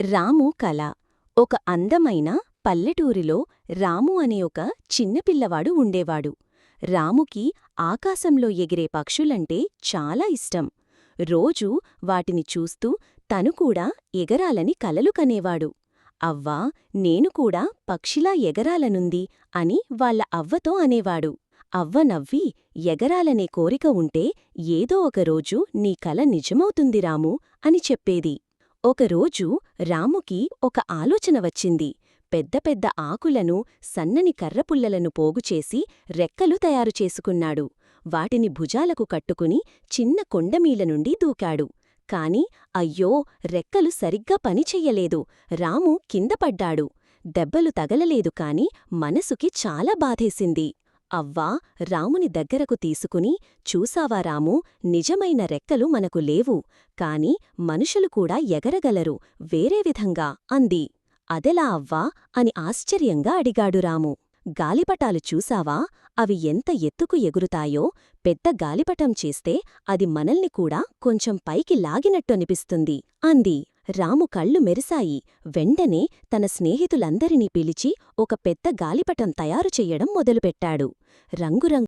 రాము కళ. ఒక అందమైన పల్లెటూరిలో రాము అనే ఒక చిన్నపిల్లవాడు ఉండేవాడు. రాముకి ఆకాశంలో ఎగిరే పక్షులంటే చాలా ఇష్టం. రోజూ వాటిని చూస్తూ తను కూడా ఎగరాలని కలలు కనేవాడు. అవ్వా, నేను కూడా పక్షిలా ఎగరాలనుంది అని వాళ్ళ అవ్వతో అనేవాడు. అవ్వ నవ్వి, ఎగరాలనే కోరిక ఉంటే ఏదో ఒకరోజు నీ కల నిజమవుతుంది రామూ అని చెప్పేది. ఒకరోజు రాముకి ఒక ఆలోచన వచ్చింది. పెద్ద పెద్ద ఆకులను, సన్నని కర్రపుల్లలను పోగుచేసి రెక్కలు తయారు చేసుకున్నాడు. వాటిని భుజాలకు కట్టుకుని చిన్న కొండమీల నుండి దూకాడు. కాని అయ్యో, రెక్కలు సరిగ్గా పనిచెయ్యలేదు. రాము కిందపడ్డాడు. దెబ్బలు తగలలేదు కాని మనసుకి చాలా బాధేసింది. అవ్వా రాముని దగ్గరకు తీసుకుని, చూసావా రామూ, నిజమైన రెక్కలు మనకు లేవు, కాని మనుషులు కూడా ఎగరగలరు వేరే విధంగా అంది. అదెలా అవ్వా అని ఆశ్చర్యంగా అడిగాడు రాము. గాలిపటాలు చూసావా, అవి ఎంత ఎత్తుకు ఎగురుతాయో. పెద్ద గాలిపటం చేస్తే అది మనల్ని కూడా కొంచెం పైకి లాగినట్టనిపిస్తుంది అంది. రాము కళ్ళు మెరిశాయి. వెంటనే తన స్నేహితులందరినీ పిలిచి ఒక పెద్ద గాలిపటం తయారు చెయ్యడం మొదలుపెట్టాడు. రంగురంగు